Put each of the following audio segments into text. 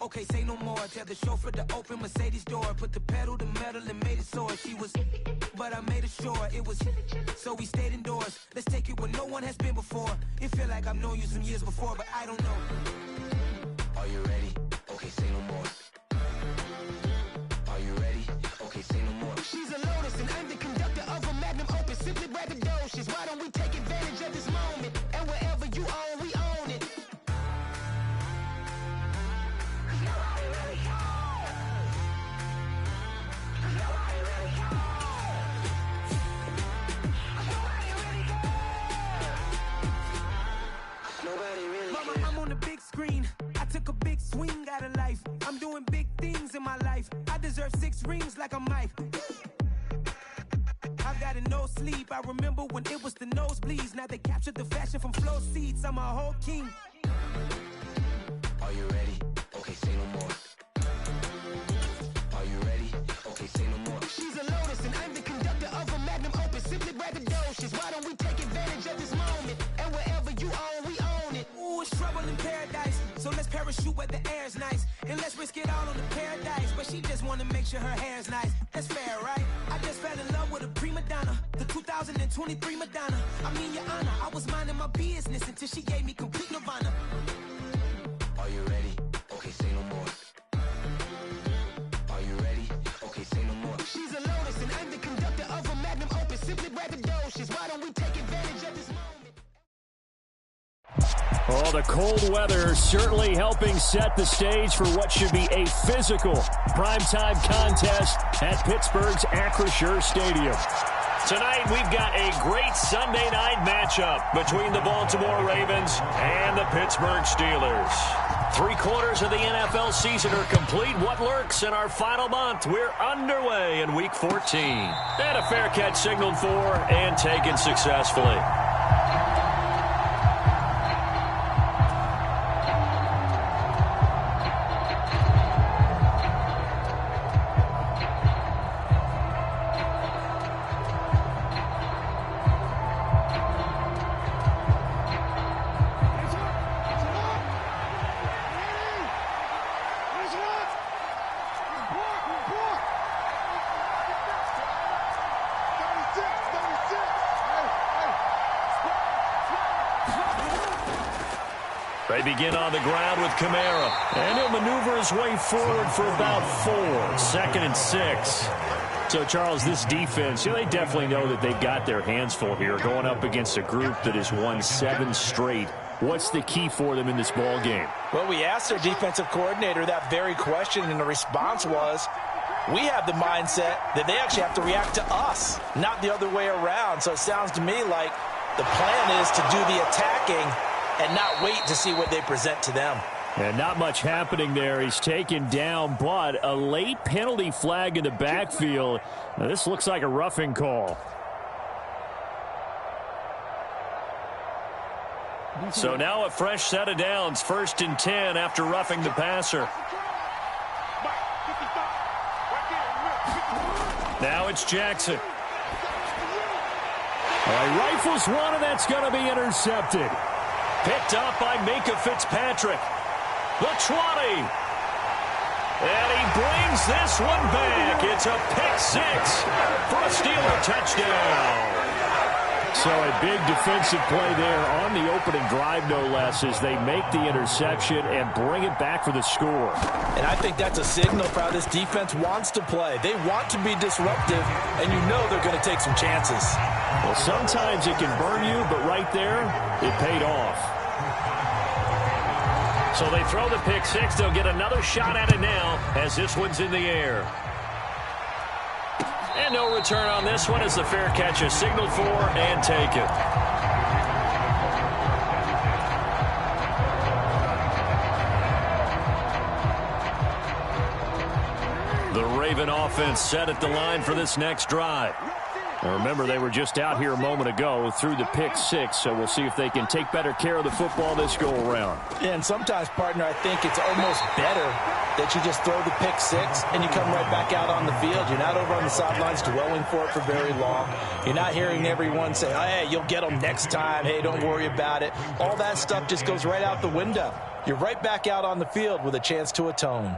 Okay, say no more. Tell the chauffeur to open Mercedes door. Put the pedal to metal and made it soar. She was, but I made it sure it was. So we stayed indoors. Let's take it where no one has been before. It feel like I've known you some years before, but I don't know. Are you ready? Okay, say no more. Are you ready? Okay, say no more. She's a Lotus and I'm the conductor of a magnum opus. Simply braggadocious. Why don't we take advantage of this moment? And wherever you own, we own it. Mama, I'm on the big screen. I took a big swing out of life. I'm doing big things in my life. I deserve 6 rings like a Mike. I've got no sleep. I remember when it was the nosebleeds. Now they captured the fashion from flow seats. I'm a whole king. Are you ready? Okay, say no more. Are you ready? Okay, say no more. She's a Lotus and I'm the conductor of a magnum opus. Simply braggadocious. Why don't we take advantage of this moment? And wherever you own, we own it. Ooh, it's trouble in paradise. So let's parachute where the air's nice. And let's risk it all on the paradise. But she just wanna make sure her hair's nice. That's fair, right? I just fell in love with a prima donna. The 2023 Madonna. I mean, your honor, I was minding my business until she gave me complete nirvana. Are you ready? Okay, say no more. Are you ready? Okay, say no more. She's a Lotus and I'm the conductor of a magnum opus. Simply braggadocious. Why don't we take advantage of this moment? Oh, the cold weather certainly helping set the stage for what should be a physical primetime contest at Pittsburgh's Acrisure Stadium. Tonight, we've got a great Sunday night matchup between the Baltimore Ravens and the Pittsburgh Steelers. 3/4 of the NFL season are complete. What lurks in our final month? We're underway in Week 14. And a fair catch signaled for and taken successfully. They begin on the ground with Kamara. And he'll maneuver his way forward for about 4. 2nd and 6. So, Charles, this defense, they definitely know that they've got their hands full here going up against a group that has won 7 straight. What's the key for them in this ball game? Well, we asked their defensive coordinator that very question, and the response was, we have the mindset that they actually have to react to us, not the other way around. So it sounds to me like the plan is to do the attacking and not wait to see what they present to them. And not much happening there. He's taken down, but a late penalty flag in the backfield. Now, this looks like a roughing call. So now a fresh set of downs. 1st and 10 after roughing the passer. Now it's Jackson. All right, rifles one, and that's going to be intercepted. Picked up by Minkah Fitzpatrick. The 20. And he brings this one back. It's a pick-6 for a Steeler touchdown. So a big defensive play there on the opening drive, no less, as they make the interception and bring it back for the score. And I think that's a signal for how this defense wants to play. They want to be disruptive, and you know they're going to take some chances. Well, sometimes it can burn you, but right there, it paid off. So they throw the pick-6. They'll get another shot at it now as this one's in the air. And no return on this one as the fair catch is signaled for and taken. The Raven offense set at the line for this next drive. Now remember, they were just out here a moment ago through the pick-6, so we'll see if they can take better care of the football this go-around. Yeah, and sometimes, partner, I think it's almost better that you just throw the pick-6 and you come right back out on the field. You're not over on the sidelines dwelling for it for very long. You're not hearing everyone say, oh, hey, you'll get them next time. Hey, don't worry about it. All that stuff just goes right out the window. you're right back out on the field with a chance to atone.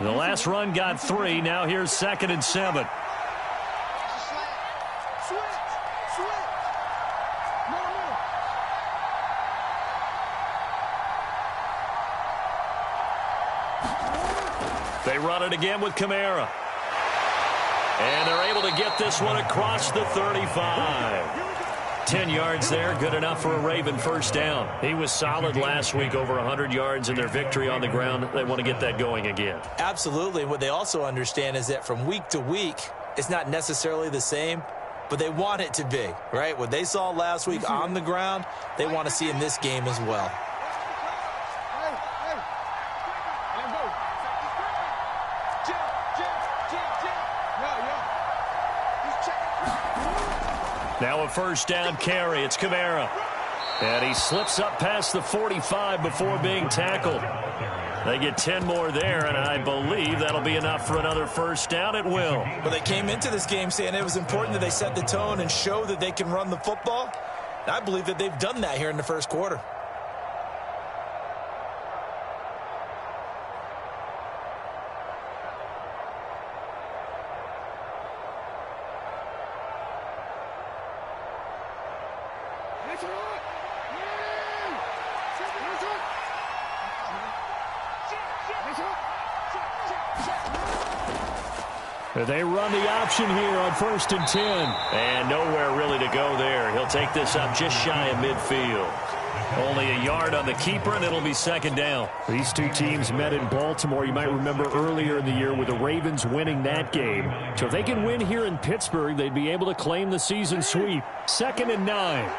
The last run got 3. Now here's 2nd and 7. They run it again with Kamara. And they're able to get this one across the 35. 10 yards there, good enough for a Raven first down. He was solid last week, over 100 yards in their victory on the ground. They want to get that going again. Absolutely. What they also understand is that from week to week, it's not necessarily the same, but they want it to be, right? What they saw last week on the ground, they want to see in this game as well. Now a first down carry. It's Kamara. And he slips up past the 45 before being tackled. They get 10 more there, and I believe that'll be enough for another first down. It will. Well, they came into this game saying it was important that they set the tone and show that they can run the football. And I believe that they've done that here in the first quarter. They run the option here on 1st and 10. And nowhere really to go there. He'll take this up just shy of midfield. Only a yard on the keeper, and it'll be 2nd down. These two teams met in Baltimore. You might remember earlier in the year with the Ravens winning that game. So if they can win here in Pittsburgh, they'd be able to claim the season sweep. 2nd and 9.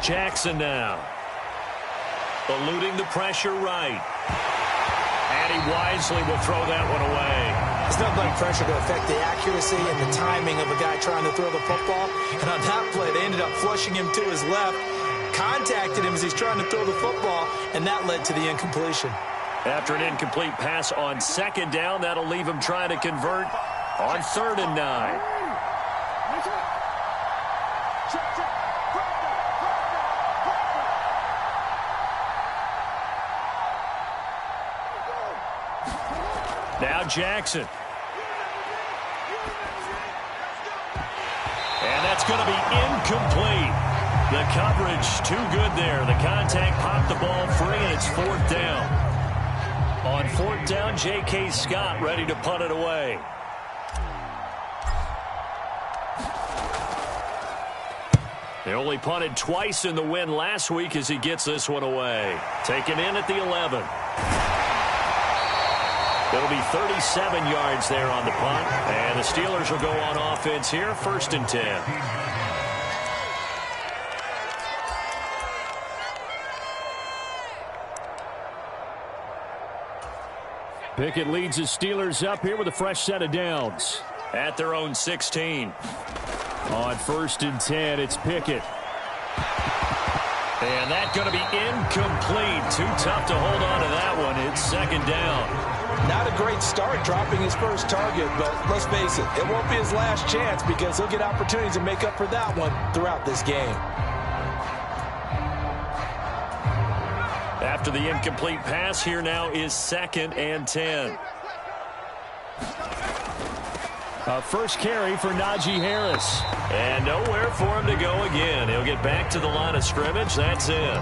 Jackson now. Eluding the pressure right. And he wisely will throw that one away. It's not like pressure to affect the accuracy and the timing of a guy trying to throw the football. And on that play, they ended up flushing him to his left, contacted him as he's trying to throw the football, and that led to the incompletion. After an incomplete pass on 2nd down, that'll leave him trying to convert on 3rd and 9. Now Jackson. And that's going to be incomplete. The coverage too good there. The contact popped the ball free, and it's 4th down. On 4th down, J.K. Scott ready to punt it away. They only punted twice in the win last week as he gets this one away. Taken in at the 11. It'll be 37 yards there on the punt. And the Steelers will go on offense here, 1st and 10. Pickett leads the Steelers up here with a fresh set of downs at their own 16. On 1st and 10, it's Pickett. And that's going to be incomplete. Too tough to hold on to that one. It's 2nd down. Not a great start dropping his first target, but let's face it, it won't be his last chance because he'll get opportunities to make up for that one throughout this game. After the incomplete pass, here now is 2nd and 10. A first carry for Najee Harris. And nowhere for him to go again. He'll get back to the line of scrimmage. That's it.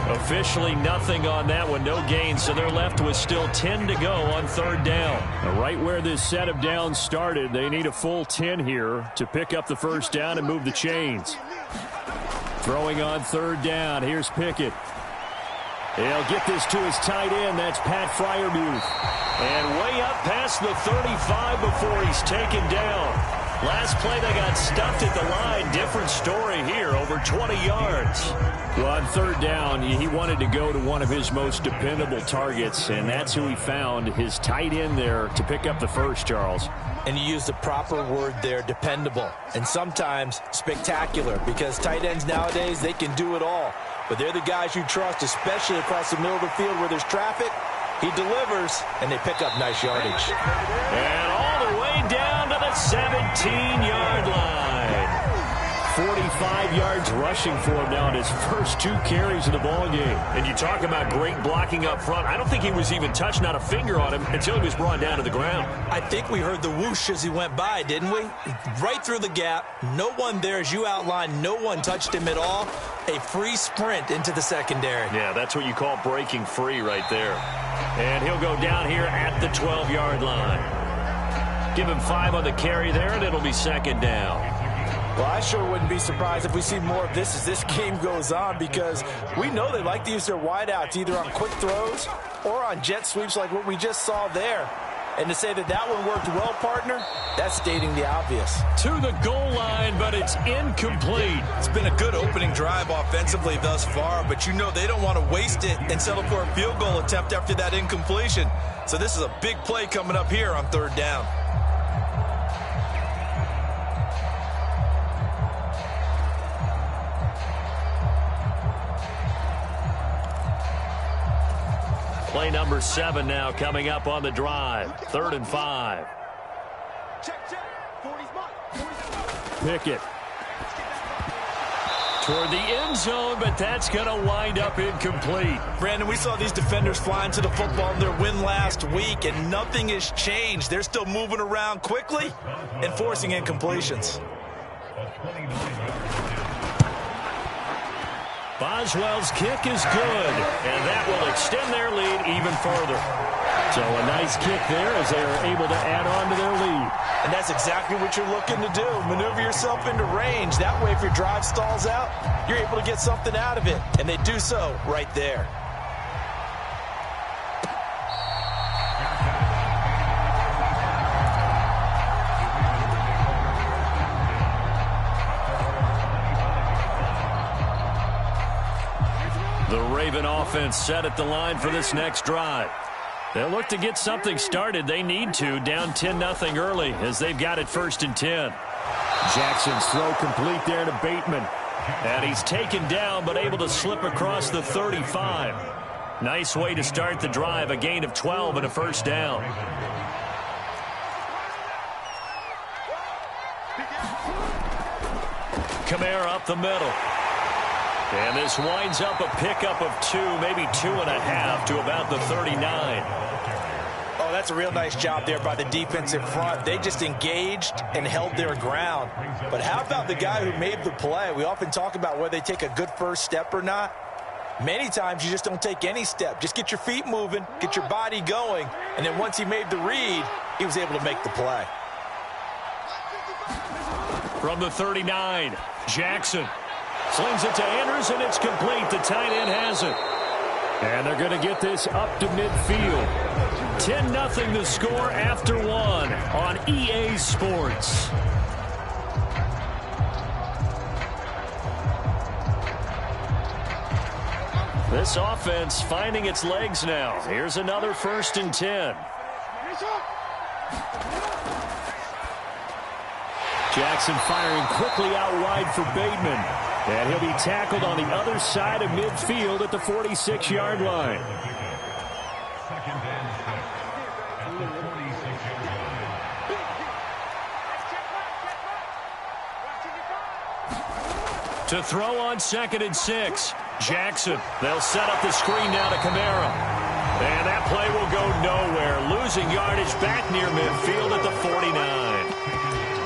Officially nothing on that one. No gain, so they're left with still 10 to go on 3rd down. Now, right where this set of downs started, they need a full 10 here to pick up the first down and move the chains. Throwing on 3rd down. Here's Pickett. He'll get this to his tight end. That's Pat Freiermuth. And way up past the 35 before he's taken down. Last play, they got stuffed at the line. Different story here, over 20 yards. Well, on 3rd down, he wanted to go to one of his most dependable targets, and that's who he found, his tight end there, to pick up the first, Charles. And you use the proper word there, dependable, and sometimes spectacular, because tight ends nowadays, they can do it all. but they're the guys you trust, especially across the middle of the field where there's traffic. He delivers, and they pick up nice yardage. And all the way down to the 17-yard line. 45 yards rushing for him now in his first 2 carries of the ballgame. And you talk about great blocking up front. I don't think he was even touched, not a finger on him, until he was brought down to the ground. I think we heard the whoosh as he went by, didn't we? Right through the gap. No one there, as you outlined. No one touched him at all. A free sprint into the secondary. Yeah, that's what you call breaking free right there. And he'll go down here at the 12-yard line. Give him 5 on the carry there, and it'll be second down. Well, I sure wouldn't be surprised if we see more of this as this game goes on, because we know they like to use their wideouts either on quick throws or on jet sweeps like what we just saw there. And to say that that one worked well, partner, that's stating the obvious. To the goal line, but it's incomplete. It's been a good opening drive offensively thus far, but you know they don't want to waste it and settle for a field goal attempt after that incompletion. So this is a big play coming up here on 3rd down. Play number 7 now coming up on the drive. 3rd and 5. Pickett. Toward the end zone, but that's going to wind up incomplete. Brandon, we saw these defenders flying to the football in their win last week, and nothing has changed. They're still moving around quickly and forcing incompletions. Boswell's kick is good, and that will extend their lead even further. So a nice kick there as they are able to add on to their lead. And that's exactly what you're looking to do. Maneuver yourself into range. That way, if your drive stalls out, you're able to get something out of it. And they do so right there. The Raven offense set at the line for this next drive. They'll look to get something started. They need to, down 10-0 early as they've got it 1st and 10. Jackson's throw complete there to Bateman. And he's taken down but able to slip across the 35. Nice way to start the drive, a gain of 12 and a 1st down. Kamara up the middle. And this winds up a pickup of 2, maybe 2.5 to about the 39. Oh, that's a real nice job there by the defensive front. They just engaged and held their ground. But how about the guy who made the play? We often talk about whether they take a good first step or not. Many times you just don't take any step. Just get your feet moving, get your body going, and then once he made the read, he was able to make the play. From the 39, Jackson. Slings it to Andrews, and it's complete. The tight end has it. And they're going to get this up to midfield. 10-0 the score after 1 on EA Sports. This offense finding its legs now. Here's another 1st and 10. Jackson firing quickly out wide for Bateman. And he'll be tackled on the other side of midfield at the 46-yard line. To throw on 2nd and 6. Jackson. They'll set up the screen now to Kamara. And that play will go nowhere. Losing yardage back near midfield at the 49.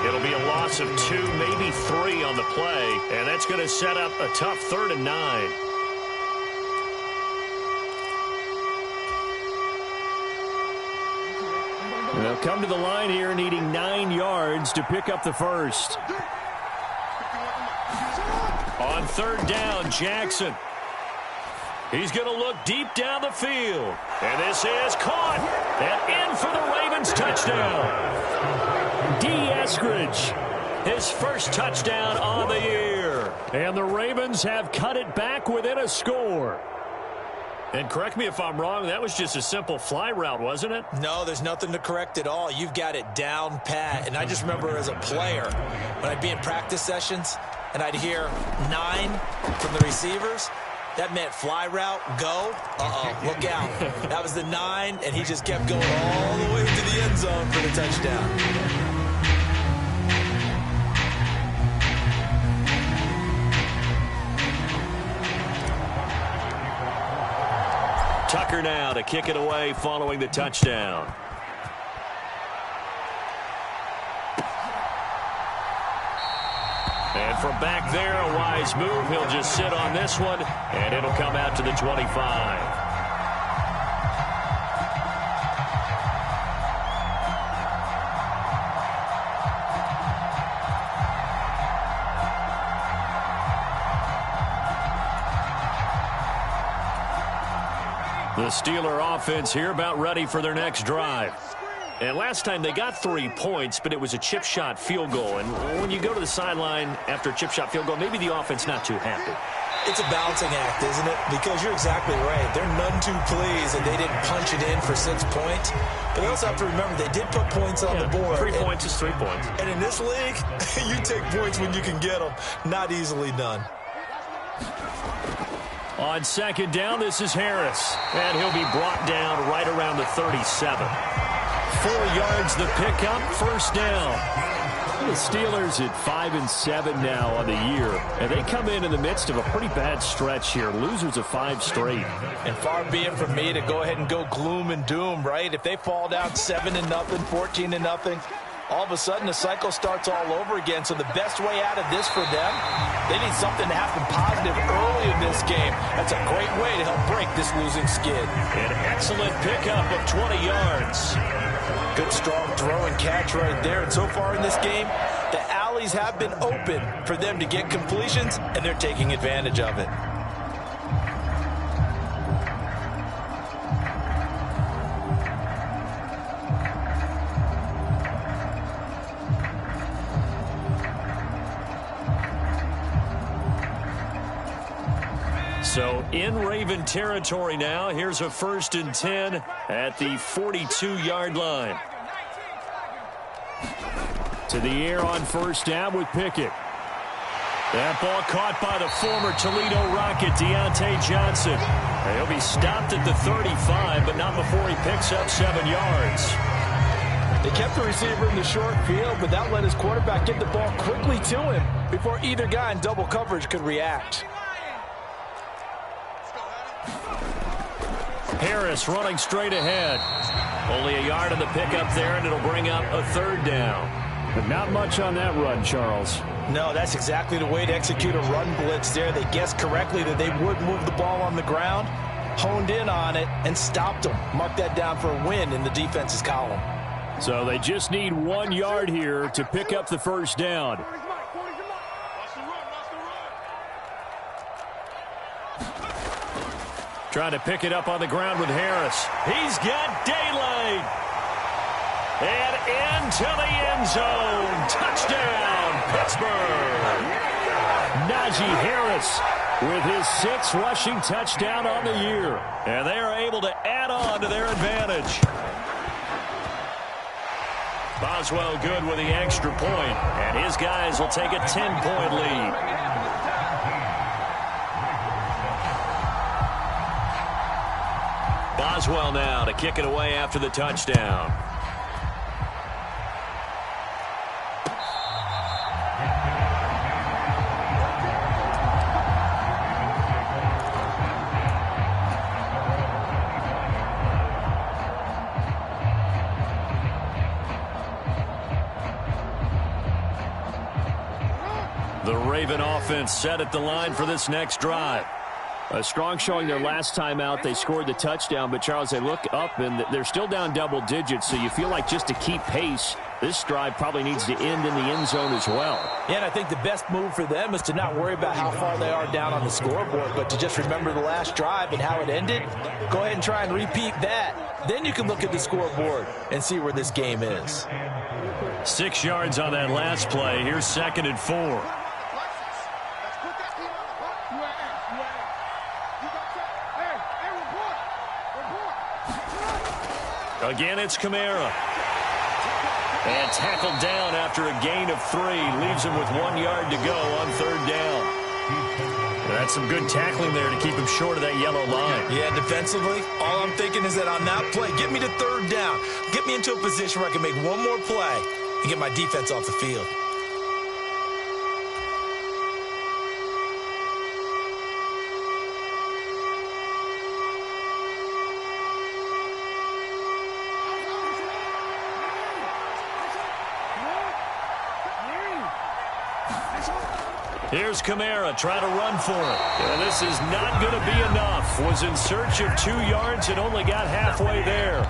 It'll be a loss of 2, maybe 3 on the play, and that's going to set up a tough 3rd and 9. They'll come to the line here needing 9 yards to pick up the first. On 3rd down, Jackson. He's going to look deep down the field. And this is caught. And in for the Ravens touchdown. D. Eskridge, his first touchdown on the year. And the Ravens have cut it back within a score. And correct me if I'm wrong, that was just a simple fly route, wasn't it? No, there's nothing to correct at all. You've got it down pat. And I just remember as a player, when I'd be in practice sessions and I'd hear 9 from the receivers, That meant fly route, go. Uh-oh, look out. That was the 9, and he just kept going all the way to the end zone for the touchdown. Tucker now to kick it away following the touchdown. And from back there, a wise move. He'll just sit on this one, and it'll come out to the 25. The Steeler offense here about ready for their next drive. And last time they got 3 points, but it was a chip shot field goal. And when you go to the sideline after a chip shot field goal, maybe the offense not too happy. It's a balancing act, isn't it? Because you're exactly right. They're none too pleased, and they didn't punch it in for 6 points. But they also have to remember they did put points on the board. 3 points is 3 points. And in this league, you take points when you can get them. Not easily done. On second down, this is Harris. And he'll be brought down right around the 37. 4 yards the pickup, first down. The Steelers at 5-7 now on the year. And they come in the midst of a pretty bad stretch here. Losers of 5 straight. And far be it from me to go ahead and go gloom and doom, right? If they fall down 7-0, 14-0, all of a sudden the cycle starts all over again. So the best way out of this for them, they need something to happen positive early in this game. That's a great way to help break this losing skid. An excellent pickup of 20 yards. Good strong throw and catch right there. And so far in this game, the alleys have been open for them to get completions, and they're taking advantage of it. So in Raven territory now. Here's a 1st and 10 at the 42-yard line. To the air on first down with Pickett. That ball caught by the former Toledo Rocket, Deontay Johnson. He'll be stopped at the 35, but not before he picks up 7 yards. They kept the receiver in the short field, but that let his quarterback get the ball quickly to him before either guy in double coverage could react. Harris running straight ahead. Only a yard on the pickup there, and it'll bring up a 3rd down. But not much on that run, Charles. No, that's exactly the way to execute a run blitz there. They guessed correctly that they would move the ball on the ground, honed in on it, and stopped them. Mark that down for a win in the defense's column. So they just need 1 yard here to pick up the first down. Trying to pick it up on the ground with Harris. He's got daylight. And into the end zone. Touchdown, Pittsburgh. Najee Harris with his 6th rushing touchdown on the year. And they are able to add on to their advantage. Boswell good with the extra point. And his guys will take a 10-point lead. Boswell now to kick it away after the touchdown. The Raven offense set at the line for this next drive. A strong showing their last time out. They scored the touchdown, but Charles, they look up and they're still down double digits, so you feel like just to keep pace, this drive probably needs to end in the end zone as well. Yeah, and I think the best move for them is to not worry about how far they are down on the scoreboard, but to just remember the last drive and how it ended. Go ahead and try and repeat that. Then you can look at the scoreboard and see where this game is. 6 yards on that last play. Here's 2nd and 4. Again, it's Kamara. And tackled down after a gain of 3. Leaves him with 1 yard to go on 3rd down. That's some good tackling there to keep him short of that yellow line. Yeah, defensively, all I'm thinking is that on that play, get me to third down. Get me into a position where I can make one more play and get my defense off the field. Here's Kamara trying to run for it. And this is not going to be enough. Was in search of 2 yards and only got halfway there.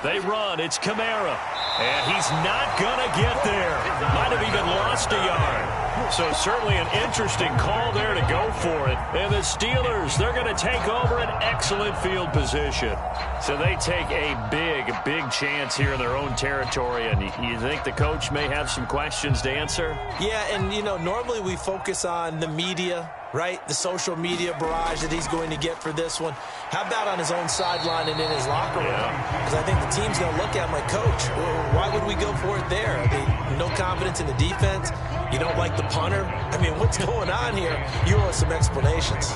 They run. It's Kamara. And he's not going to get there. Might have even lost a yard. So certainly an interesting call there to go for it. And the Steelers, they're going to take over an excellent field position. So they take a big chance here in their own territory. And you think the coach may have some questions to answer? Yeah, and, you know, normally we focus on the media, right? The social media barrage that he's going to get for this one. How about on his own sideline and in his locker room? Because I think the team's going to look at him like, Coach, why would we go for it there? I mean, no confidence in the defense. You don't like the punter. I mean, what's going on here? You owe us some explanations.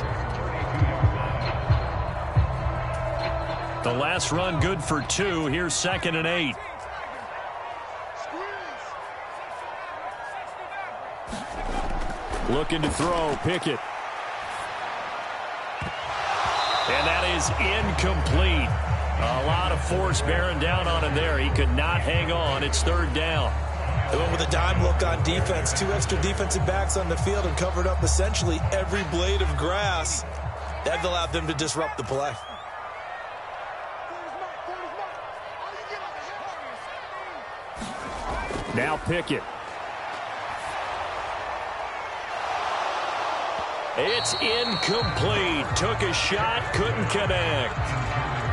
The last run good for 2. Here's 2nd and 8. Looking to throw. Pickett. And that is incomplete. A lot of force bearing down on him there. He could not hang on. It's 3rd down. They went with a dime look on defense. 2 extra defensive backs on the field and covered up essentially every blade of grass. That allowed them to disrupt the play. Now Pickett. It's incomplete. Took a shot, couldn't connect.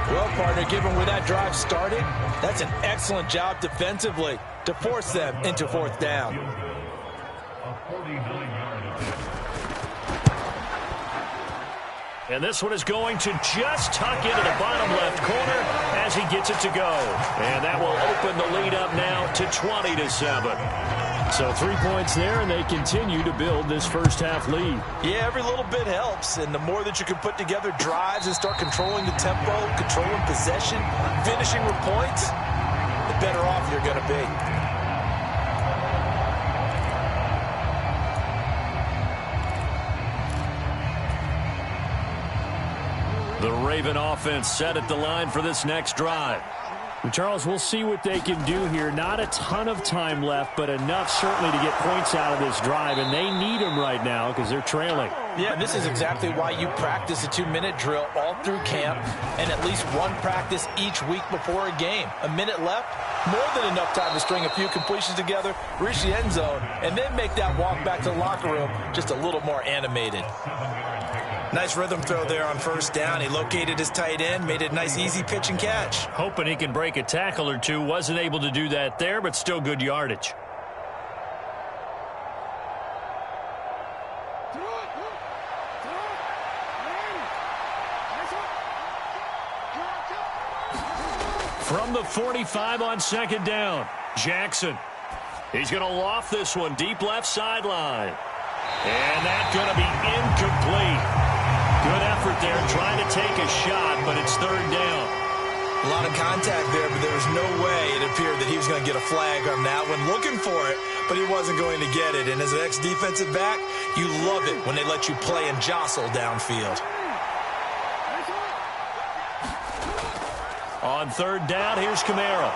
Well, partner, given where that drive started, that's an excellent job defensively to force them into 4th down. And this one is going to just tuck into the bottom left corner as he gets it to go. And that will open the lead up now to 20-7. So 3 points there, and they continue to build this first half lead. Yeah, every little bit helps, and the more that you can put together drives and start controlling the tempo, controlling possession, finishing with points, the better off you're going to be. The Raven offense set at the line for this next drive. And Charles, we'll see what they can do here. Not a ton of time left, but enough certainly to get points out of this drive, and they need them right now because they're trailing. Yeah, this is exactly why you practice a 2-minute drill all through camp and at least one practice each week before a game. A minute left, more than enough time to string a few completions together, reach the end zone, and then make that walk back to the locker room just a little more animated. Nice rhythm throw there on 1st down. He located his tight end, made it a nice easy pitch and catch. Hoping he can break a tackle or two. Wasn't able to do that there, but still good yardage. From the 45 on 2nd down, Jackson. He's going to loft this one deep left sideline. And that's going to be incomplete. Good effort there, trying to take a shot, but it's 3rd down. A lot of contact there, but there was no way it appeared that he was going to get a flag on that one. Looking for it, but he wasn't going to get it. And as an ex-defensive back, you love it when they let you play and jostle downfield. On 3rd down, here's Kamara.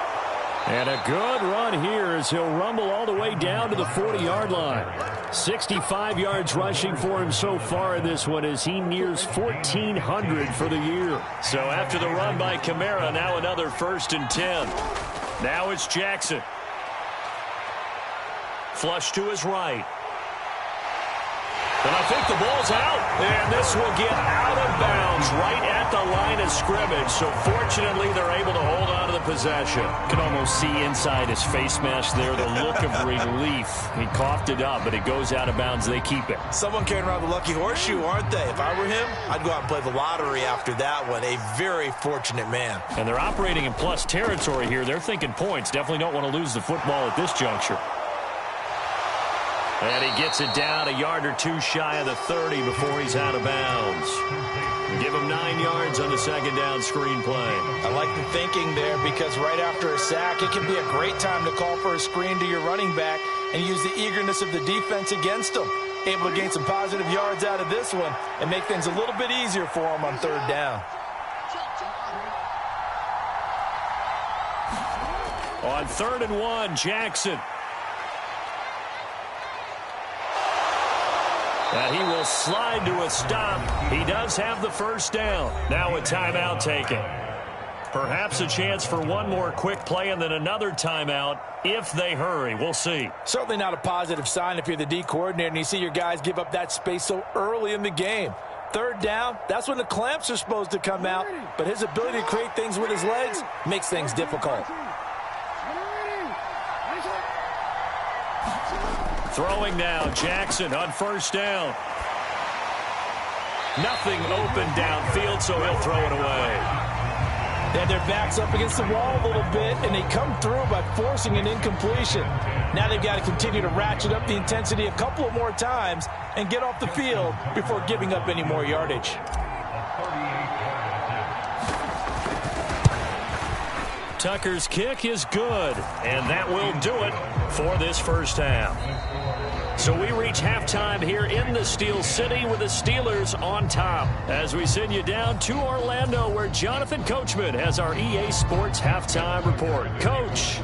And a good run here as he'll rumble all the way down to the 40-yard line. 65 yards rushing for him so far in this one as he nears 1,400 for the year. So after the run by Kamara, now another 1st and 10. Now it's Jackson. Flush to his right. And I think the ball's out. And this will get out of bounds right at the line of scrimmage, so fortunately they're able to hold on to the possession. You can almost see inside his face mask there the look of relief. He coughed it up, but it goes out of bounds. They keep it. Someone carrying around the lucky horseshoe, aren't they? If I were him, I'd go out and play the lottery after that one. A very fortunate man. And they're operating in plus territory here. They're thinking points. Definitely don't want to lose the football at this juncture. And he gets it down a yard or two shy of the 30 before he's out of bounds. Give him 9 yards on the second down screen play. I like the thinking there because right after a sack, it can be a great time to call for a screen to your running back and use the eagerness of the defense against him. Able to gain some positive yards out of this one and make things a little bit easier for him on third down. On 3rd and 1, Jackson. And he will slide to a stop. He does have the first down. Now a timeout taken. Perhaps a chance for one more quick play and then another timeout if they hurry. We'll see. Certainly not a positive sign if you're the D coordinator and you see your guys give up that space so early in the game. Third down, that's when the clamps are supposed to come out, but his ability to create things with his legs makes things difficult. Throwing now, Jackson on first down. Nothing open downfield, so he'll throw it away. They had their backs up against the wall a little bit, and they come through by forcing an incompletion. Now they've got to continue to ratchet up the intensity a couple of more times and get off the field before giving up any more yardage. Tucker's kick is good, and that will do it for this first half. So we reach halftime here in the Steel City with the Steelers on top as we send you down to Orlando where Jonathan Coachman has our EA Sports halftime report. Coach,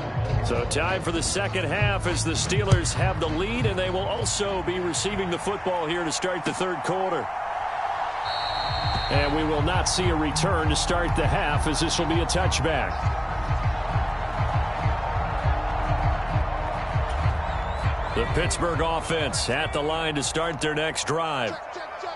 so time for the second half as the Steelers have the lead, and they will also be receiving the football here to start the third quarter. And we will not see a return to start the half as this will be a touchback. The Pittsburgh offense at the line to start their next drive.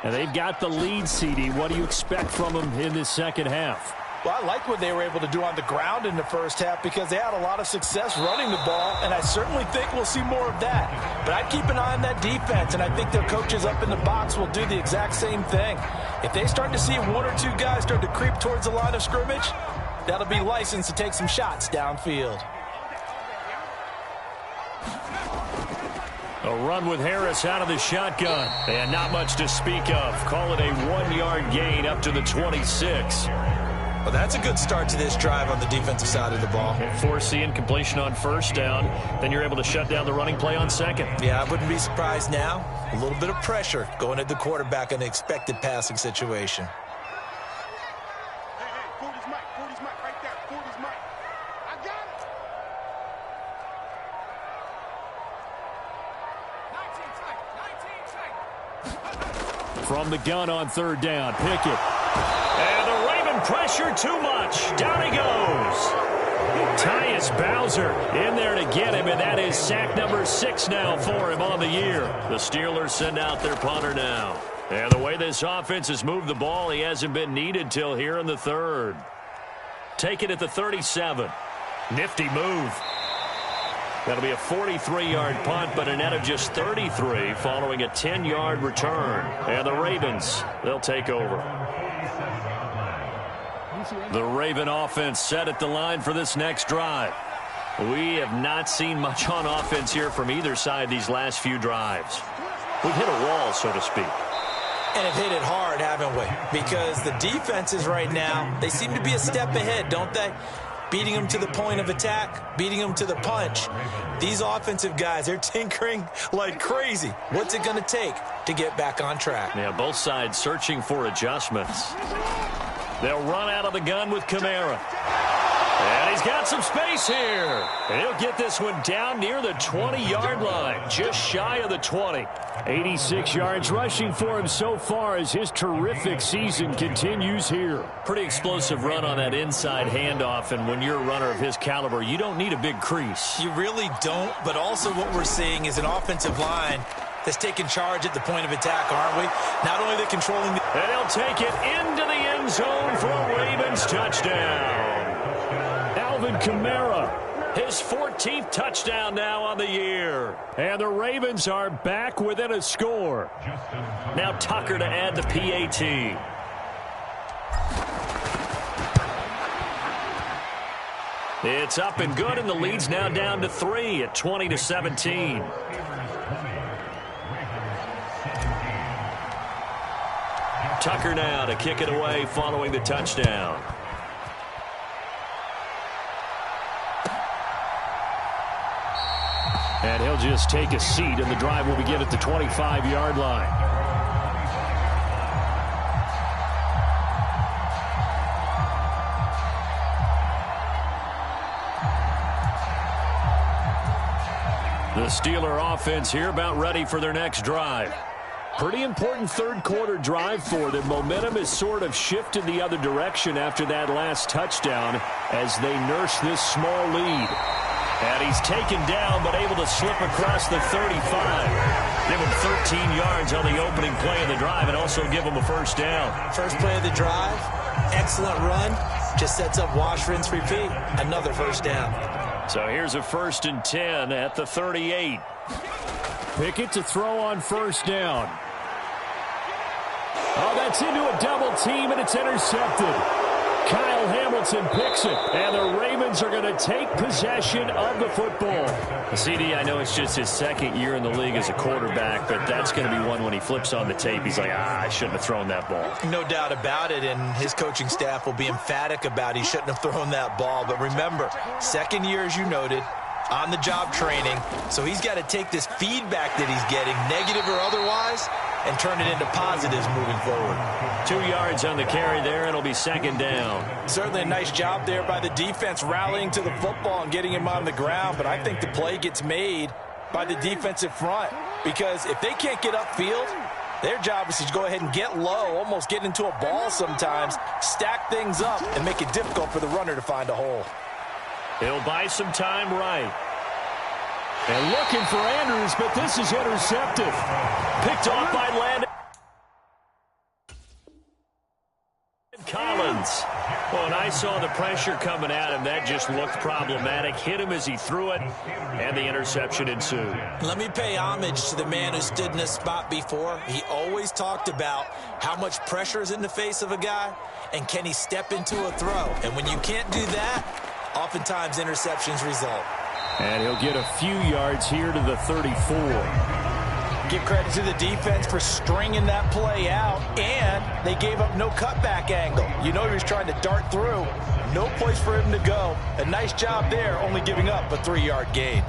And they've got the lead, CD. What do you expect from them in this second half? Well, I like what they were able to do on the ground in the first half because they had a lot of success running the ball, and I certainly think we'll see more of that. But I'd keep an eye on that defense, and I think their coaches up in the box will do the exact same thing. If they start to see one or two guys start to creep towards the line of scrimmage, that'll be licensed to take some shots downfield. A run with Harris out of the shotgun. And not much to speak of. Call it a 1-yard gain up to the 26. Well, that's a good start to this drive on the defensive side of the ball. Force the incompletion on first down. Then you're able to shut down the running play on second. Yeah, I wouldn't be surprised now. A little bit of pressure going at the quarterback in an expected passing situation. From the gun on third down, Pickett. And the Raven pressure too much. Down he goes. Tyus Bowser in there to get him, and that is sack number 6 now for him on the year. The Steelers send out their punter now. And the way this offense has moved the ball, he hasn't been needed till here in the third. Take it at the 37. Nifty move. That'll be a 43-yard punt, but a net of just 33 following a 10-yard return. And the Ravens, they'll take over. The Raven offense set at the line for this next drive. We have not seen much on offense here from either side these last few drives. We've hit a wall, so to speak. And have hit it hard, haven't we? Because the defenses right now, they seem to be a step ahead, don't they? Beating them to the point of attack, beating them to the punch. These offensive guys, they're tinkering like crazy. What's it going to take to get back on track? Yeah, both sides searching for adjustments. They'll run out of the gun with Kamara. And he's got some space here. And he'll get this one down near the 20-yard line, just shy of the 20. 86 yards rushing for him so far as his terrific season continues here. Pretty explosive run on that inside handoff, and when you're a runner of his caliber, you don't need a big crease. You really don't, but also what we're seeing is an offensive line that's taking charge at the point of attack, aren't we? Not only are they controlling the... And he'll take it into the end zone for a Ravens touchdown. Alvin Kamara, his 14th touchdown now on the year. And the Ravens are back within a score. Now Tucker to add the PAT. It's up and good, and the lead's now down to 3 at 20-17. Tucker now to kick it away following the touchdown. And he'll just take a seat, and the drive will begin at the 25-yard line. The Steeler offense here about ready for their next drive. Pretty important third-quarter drive for them. Momentum has sort of shifted the other direction after that last touchdown as they nurse this small lead. And he's taken down but able to slip across the 35. Give him 13 yards on the opening play of the drive and also give him a first down. First play of the drive, excellent run. Just sets up wash, rinse, repeat. Another first down. So here's a 1st and 10 at the 38. Pickett to throw on first down. Oh, that's into a double team, and it's intercepted. Kyle Hamilton picks it, and the Ravens are going to take possession of the football. CD, I know it's just his second year in the league as a quarterback, but that's going to be one when he flips on the tape. He's like, I shouldn't have thrown that ball. No doubt about it, and his coaching staff will be emphatic about he shouldn't have thrown that ball. But remember, second year, as you noted, on-the-job training, so he's got to take this feedback that he's getting, negative or otherwise, and turn it into positives moving forward. 2 yards on the carry there, and it'll be second down. Certainly a nice job there by the defense rallying to the football and getting him on the ground, but I think the play gets made by the defensive front because if they can't get upfield, their job is to go ahead and get low, almost get into a ball sometimes, stack things up, and make it difficult for the runner to find a hole. He'll buy some time right. And looking for Andrews, but this is intercepted. Picked off by Landon Collins. Well, and I saw the pressure coming at him. That just looked problematic. Hit him as he threw it, and the interception ensued. Let me pay homage to the man who stood in this spot before. He always talked about how much pressure is in the face of a guy, and can he step into a throw. And when you can't do that, oftentimes interceptions result. And he'll get a few yards here to the 34. Give credit to the defense for stringing that play out, and they gave up no cutback angle. You know he was trying to dart through. No place for him to go. A nice job there, only giving up a 3-yard gain.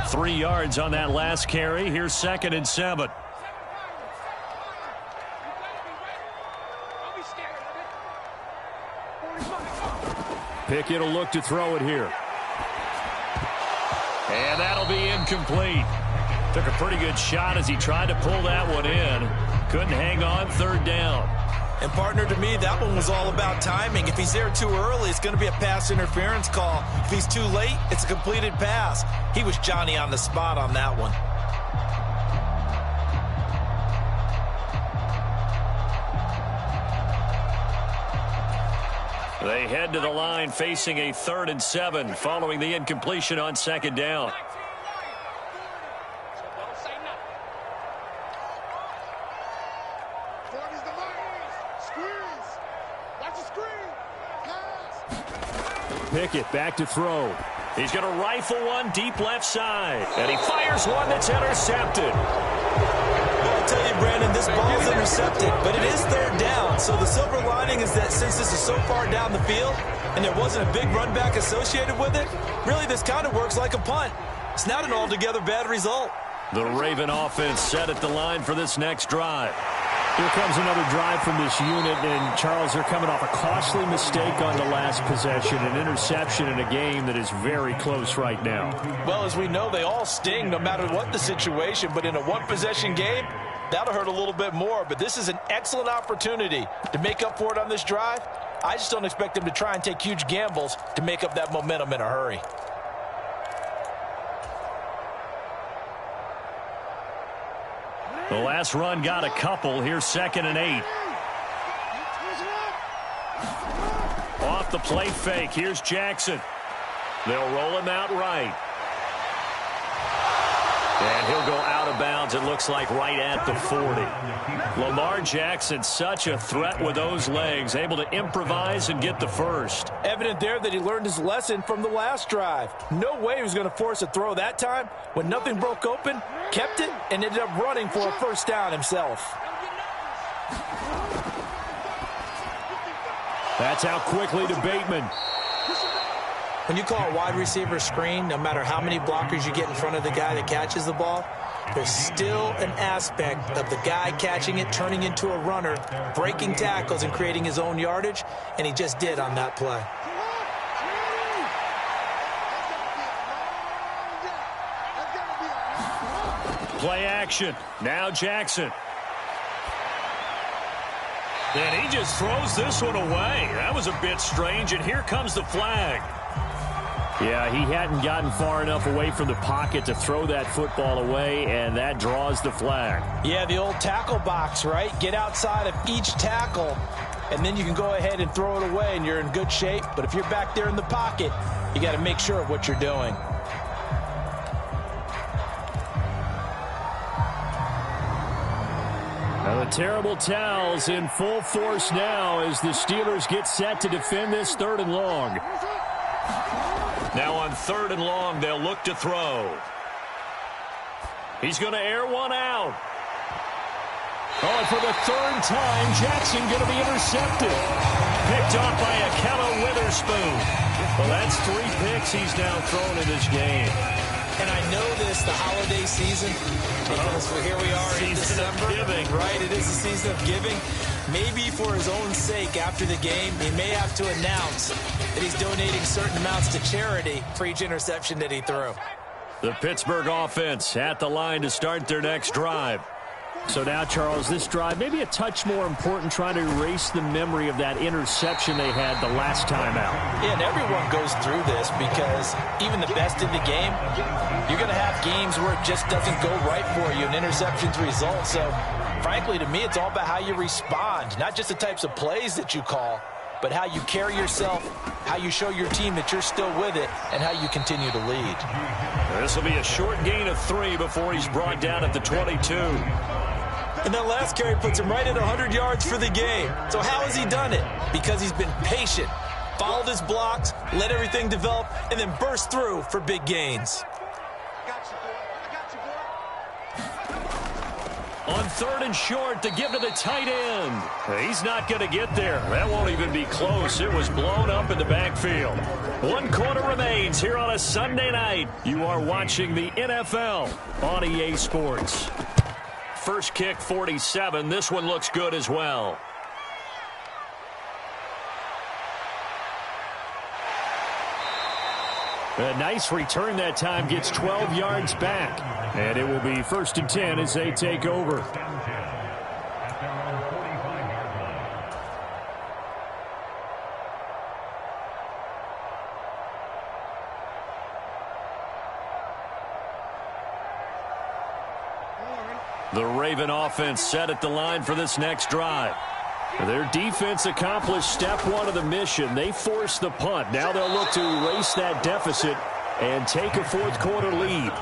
Three yards on that last carry. Here's 2nd and 7. Pickett will look to throw it here. And that'll be incomplete. Took a pretty good shot as he tried to pull that one in. Couldn't hang on, 3rd down. And partner, to me, that one was all about timing. If he's there too early, it's going to be a pass interference call. If he's too late, it's a completed pass. He was Johnny on the spot on that one. They head to the line facing a 3rd and 7 following the incompletion on 2nd down. Pickett back to throw. He's going to rifle one deep left side. And he fires one that's intercepted. I'll tell you, Brandon, this ball's intercepted, but it is 3rd down. So the silver lining is that since this is so far down the field and there wasn't a big run back associated with it, really this kind of works like a punt. It's not an altogether bad result. The Raven offense set at the line for this next drive. Here comes another drive from this unit, and Charles, they're coming off a costly mistake on the last possession, an interception in a game that is very close right now. Well, as we know, they all sting no matter what the situation, but in a one-possession game, that'll hurt a little bit more. But this is an excellent opportunity to make up for it on this drive. I just don't expect them to try and take huge gambles to make up that momentum in a hurry. The last run got a couple. Here's 2nd and 8. Off the play fake. Here's Jackson. They'll roll him out right. And he'll go out of bounds, it looks like, right at the 40. Lamar Jackson, such a threat with those legs, able to improvise and get the first. Evident there that he learned his lesson from the last drive. No way he was going to force a throw that time. When nothing broke open, kept it, and ended up running for a first down himself. That's out quickly to Bateman. When you call a wide receiver screen, no matter how many blockers you get in front of the guy that catches the ball, there's still an aspect of the guy catching it, turning into a runner, breaking tackles and creating his own yardage, and he just did on that play. Play action. Now Jackson. And he just throws this one away. That was a bit strange, and here comes the flag. Yeah, he hadn't gotten far enough away from the pocket to throw that football away, and that draws the flag. Yeah, the old tackle box, right? Get outside of each tackle, and then you can go ahead and throw it away, and you're in good shape. But if you're back there in the pocket, you got to make sure of what you're doing. Now the terrible towels in full force now as the Steelers get set to defend this 3rd and long. Now on 3rd and long, they'll look to throw. He's going to air one out. Oh, and for the 3rd time, Jackson going to be intercepted. Picked off by Akello Witherspoon. Well, that's 3 picks he's now thrown in this game. And I know this, the holiday season, because here we are in December. Giving. Right, it is the season of giving. Maybe for his own sake after the game, he may have to announce that he's donating certain amounts to charity for each interception that he threw. The Pittsburgh offense at the line to start their next drive. So now, Charles, this drive maybe a touch more important, trying to erase the memory of that interception they had the last time out. Yeah, and everyone goes through this because even the best in the game, you're going to have games where it just doesn't go right for you, and interceptions result. So, frankly, to me, it's all about how you respond, not just the types of plays that you call, but how you carry yourself, how you show your team that you're still with it, and how you continue to lead. This will be a short gain of 3 before he's brought down at the 22. And that last carry puts him right at 100 yards for the game. So how has he done it? Because he's been patient, followed his blocks, let everything develop, and then burst through for big gains. On 3rd and short to give to the tight end. He's not going to get there. That won't even be close. It was blown up in the backfield. 1 quarter remains here on a Sunday night. You are watching the NFL on EA Sports. First kick, 47. This one looks good as well. A nice return that time, gets 12 yards back. And it will be 1st and 10 as they take over. The Raven offense set at the line for this next drive. Their defense accomplished step 1 of the mission. They forced the punt. Now they'll look to erase that deficit and take a 4th quarter lead.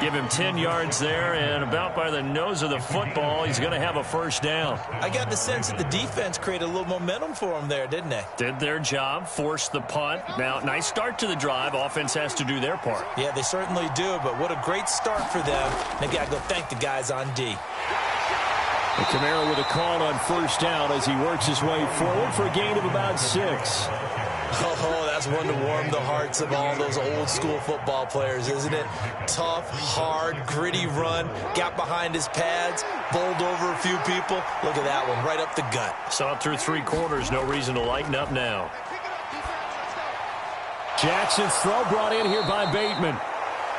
Give him 10 yards there, and about by the nose of the football, he's going to have a first down. I got the sense that the defense created a little momentum for him there, didn't they? Did their job, forced the punt. Now, nice start to the drive. Offense has to do their part. Yeah, they certainly do, but what a great start for them. They got to go thank the guys on D. And Kamara with a call on first down as he works his way forward for a gain of about 6. Oh, that's one to warm the hearts of all those old school football players, isn't it? Tough, hard, gritty run, got behind his pads, bowled over a few people. Look at that one, right up the gut. Saw it through 3 quarters, no reason to lighten up now. Jackson's throw brought in here by Bateman.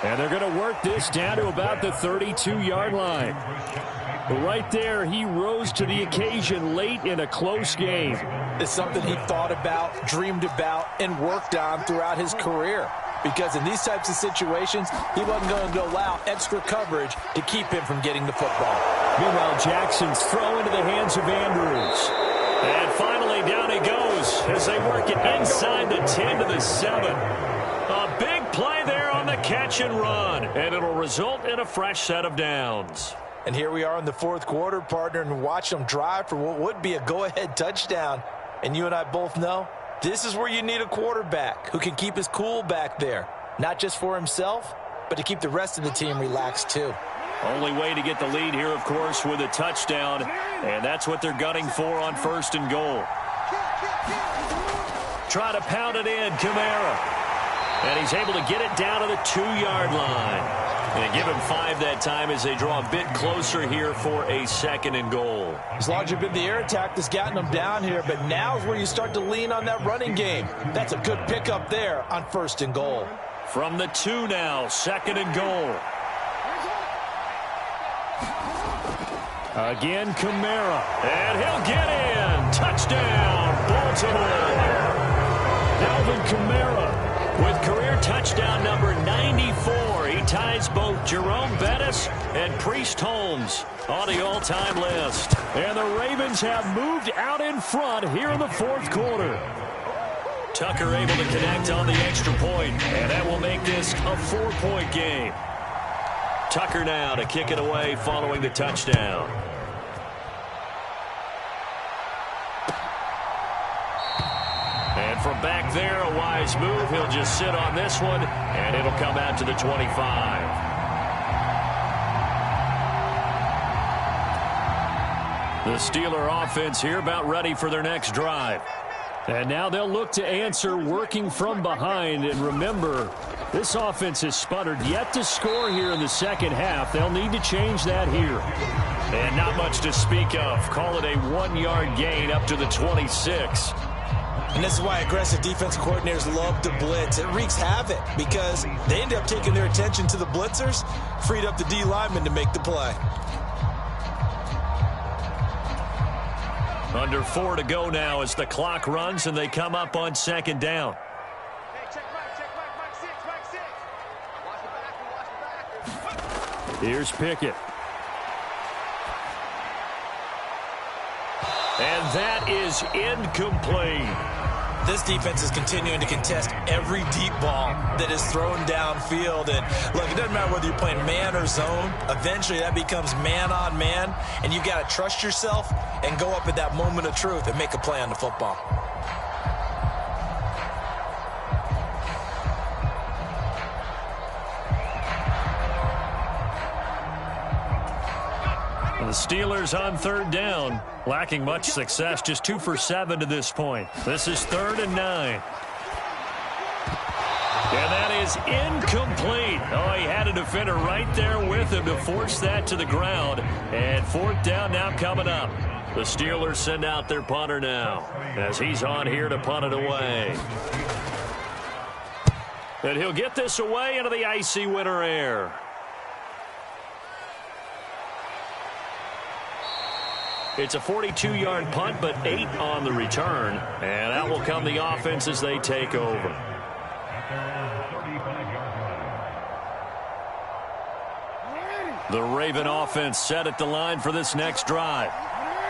And they're going to work this down to about the 32-yard line. But right there, he rose to the occasion late in a close game. It's something he thought about, dreamed about, and worked on throughout his career. because in these types of situations, he wasn't going to allow extra coverage to keep him from getting the football. Meanwhile, Jackson's throw into the hands of Andrews. And finally, down he goes as they work it inside the 10 to the 7. A big play there on the catch and run, and it'll result in a fresh set of downs. And here we are in the fourth quarter, partner, and watch them drive for what would be a go-ahead touchdown. And you and I both know this is where you need a quarterback who can keep his cool back there, not just for himself, but to keep the rest of the team relaxed too. Only way to get the lead here, of course, with a touchdown, and that's what they're gunning for on 1st and goal. Try to pound it in, Kamara. And he's able to get it down to the 2-yard line. And give him 5 that time as they draw a bit closer here for a 2nd and goal. As long as you've been the air attack that's gotten them down here, but now is where you start to lean on that running game. That's a good pickup there on 1st and goal. From the 2 now, 2nd and goal. Again, Kamara. And he'll get in. Touchdown, Baltimore. Alvin Kamara with career touchdown number 94. He ties both Jerome Bettis and Priest Holmes on the all-time list. And the Ravens have moved out in front here in the 4th quarter. Tucker able to connect on the extra point, and that will make this a 4-point game. Tucker now to kick it away following the touchdown. And from back there, a wise move. He'll just sit on this one, and it'll come out to the 25. The Steeler offense here about ready for their next drive. And now they'll look to answer working from behind. And remember, this offense has sputtered yet to score here in the second half. They'll need to change that here. And not much to speak of. Call it a 1-yard gain up to the 26. And this is why aggressive defensive coordinators love to blitz. It wreaks havoc because they end up taking their attention to the blitzers, freed up the D lineman to make the play. Under 4 to go now as the clock runs and they come up on 2nd down. Here's Pickett. And that is incomplete. This defense is continuing to contest every deep ball that is thrown downfield. And look, it doesn't matter whether you're playing man or zone. Eventually that becomes man on man. And you've got to trust yourself and go up at that moment of truth and make a play on the football. The Steelers on 3rd down, lacking much success, just 2 for 7 to this point. This is 3rd and 9. And that is incomplete. Oh, he had a defender right there with him to force that to the ground. And 4th down now coming up. The Steelers send out their punter now as he's on here to punt it away. And he'll get this away into the icy winter air. It's a 42-yard punt, but 8 on the return. And out will come the offense as they take over. The Raven offense set at the line for this next drive.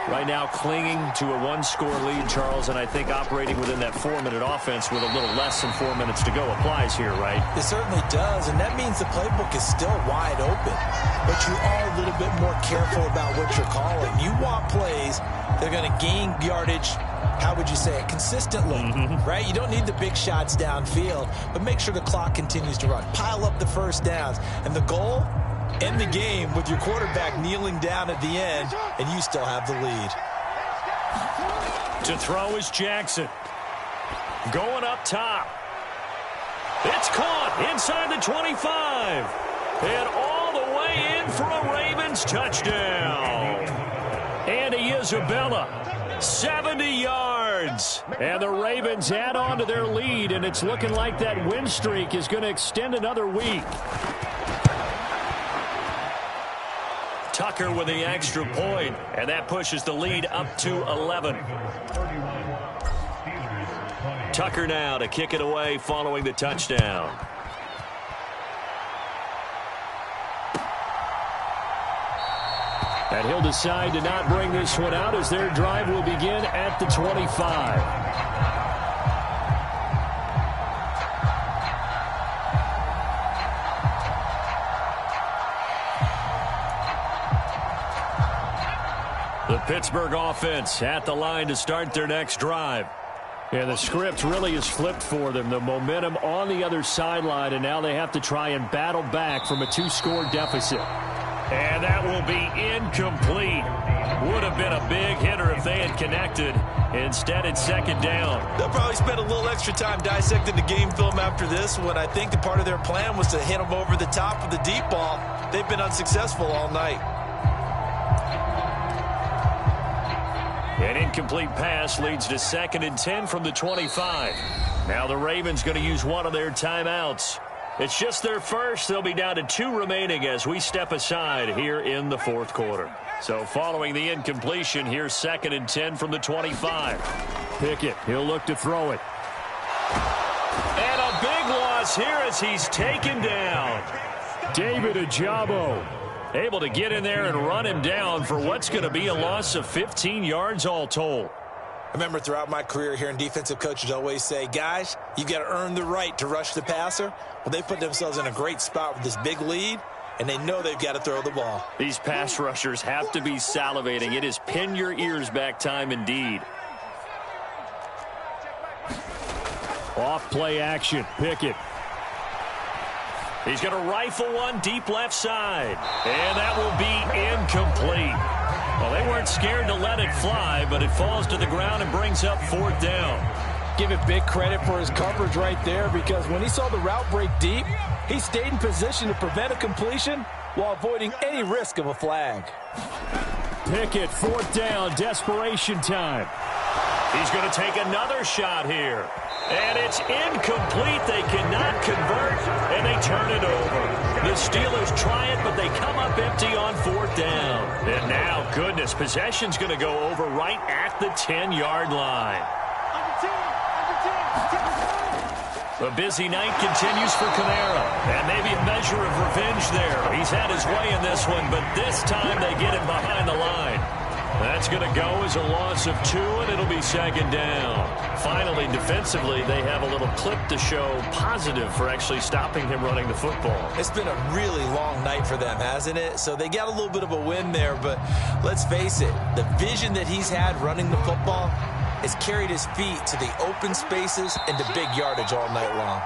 Right now clinging to a 1-score lead, Charles, and I think operating within that 4-minute offense with a little less than 4 minutes to go applies here, right? It certainly does, and that means the playbook is still wide open. But you are a little bit more careful about what you're calling. You want plays that are going to gain yardage, how would you say it, consistently, right? You don't need the big shots downfield, but make sure the clock continues to run. Pile up the first downs, and the goal, end the game with your quarterback kneeling down at the end, and you still have the lead. To throw is Jackson. Going up top. It's caught inside the 25. And all the way in for a Ravens touchdown. Andy Isabella, 70 yards. And the Ravens add on to their lead, and it's looking like that win streak is going to extend another week. Tucker with the extra point, and that pushes the lead up to 11. Tucker now to kick it away following the touchdown. And he'll decide to not bring this one out as their drive will begin at the 25. The Pittsburgh offense at the line to start their next drive. And the script really is flipped for them. The momentum on the other sideline, and now they have to try and battle back from a 2-score deficit. And that will be incomplete. Would have been a big hitter if they had connected. Instead, it's second down. They'll probably spend a little extra time dissecting the game film after this one. I think the part of their plan was to hit them over the top of the deep ball. They've been unsuccessful all night. An incomplete pass leads to 2nd and 10 from the 25. Now the Ravens going to use one of their timeouts. It's just their first. They'll be down to 2 remaining as we step aside here in the 4th quarter. So following the incompletion, here's 2nd and 10 from the 25. Pickett, he'll look to throw it. And a big loss here as he's taken down. David Ojabo able to get in there and run him down for what's going to be a loss of 15 yards all told. I remember throughout my career hearing defensive coaches always say, guys, you got to earn the right to rush the passer. Well, they put themselves in a great spot with this big lead, and they know they've got to throw the ball. These pass rushers have to be salivating. It is pin your ears back time indeed. Off play action. Pickett. He's going to rifle one deep left side. And that will be incomplete. Well, they weren't scared to let it fly, but it falls to the ground and brings up 4th down. Give it big credit for his coverage right there, because when he saw the route break deep, he stayed in position to prevent a completion while avoiding any risk of a flag. Pickett, 4th down, desperation time. He's going to take another shot here. And it's incomplete. They cannot convert, and they turn it over. The Steelers try it, but they come up empty on 4th down. And now, goodness, possession's going to go over right at the 10-yard line. The busy night continues for Kamara, and maybe a measure of revenge there. He's had his way in this one, but this time they get him behind the line. That's going to go as a loss of 2, and it'll be 2nd down. Finally, defensively, they have a little clip to show positive for actually stopping him running the football. It's been a really long night for them, hasn't it? So they got a little bit of a win there, but let's face it, the vision that he's had running the football has carried his feet to the open spaces and to big yardage all night long.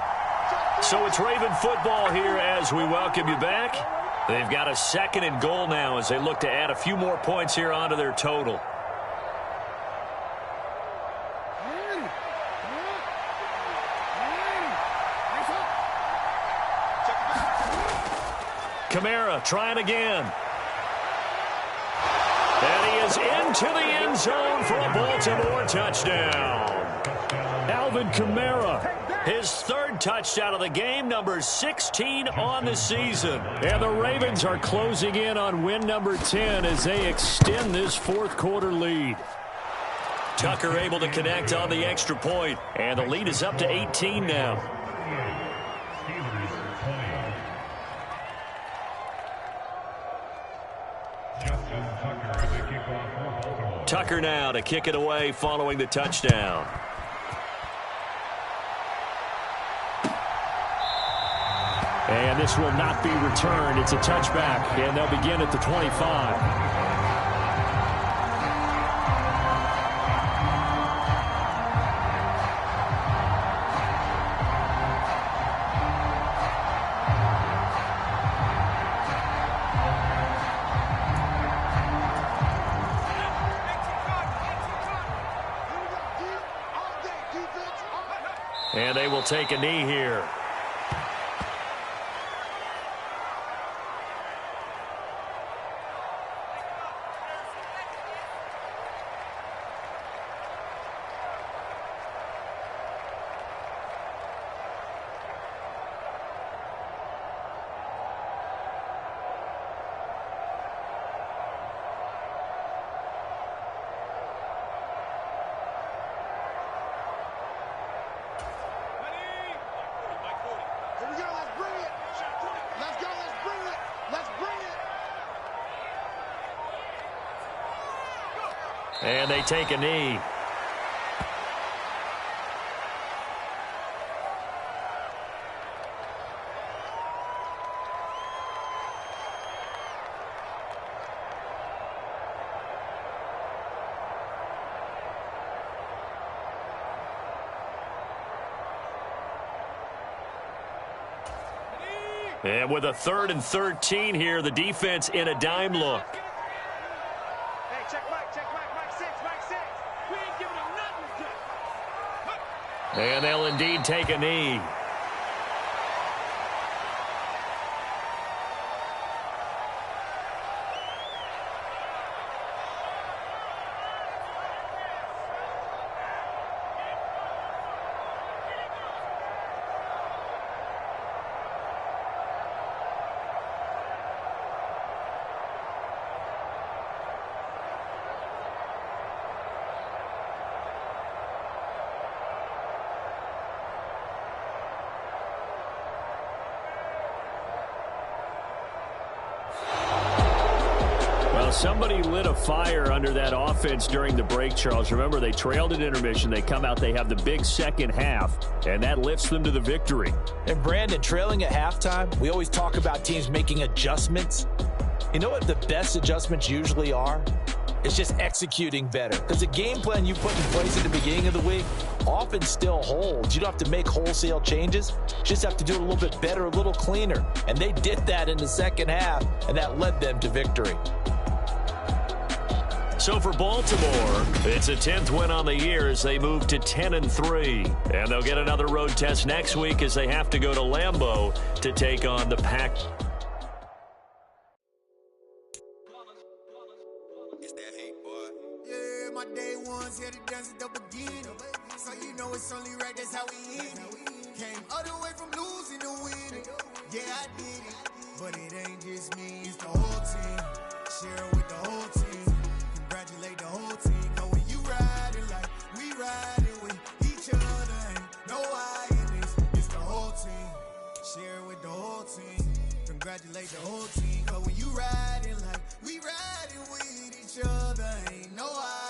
So it's Raven football here as we welcome you back. They've got a 2nd and goal now as they look to add a few more points here onto their total. Kamara trying again. And he is into the end zone for a Baltimore touchdown. Alvin Kamara, his 3rd touchdown of the game, number 16 on the season. And the Ravens are closing in on win number 10 as they extend this 4th quarter lead. Tucker able to connect on the extra point, and the lead is up to 18 now. Tucker now to kick it away following the touchdown. And this will not be returned. It's a touchback, and they'll begin at the 25. And they will take a knee here. And they take a knee. And with a 3rd and 13 here, the defense in a dime look. Hey, check Mike 6, Mike 6. We ain't giving him nothing to do. And they'll indeed take a knee. Somebody lit a fire under that offense during the break, Charles. Remember, they trailed at intermission. They come out, they have the big second half, and that lifts them to the victory. And, Brandon, trailing at halftime, we always talk about teams making adjustments. You know what the best adjustments usually are? It's just executing better. Because the game plan you put in place at the beginning of the week often still holds. You don't have to make wholesale changes. You just have to do it a little bit better, a little cleaner. And they did that in the second half, and that led them to victory. So for Baltimore, it's a 10th win on the year as they move to 10-3. And they'll get another road test next week as they have to go to Lambeau to take on the Pack. It's that hate, boy. Yeah, my day one's here to dance at the beginning. So you know it's only right, that's how we end it. Came all the way from losing to winning. Yeah, I did it. But it ain't just me, it's the whole team. Share it with the whole team. Congratulate the whole team. Know when you riding like we riding with each other. Ain't no I in this. It's the whole team. Share it with the whole team. Congratulate the whole team. Cause when you riding like we riding with each other. Ain't no I.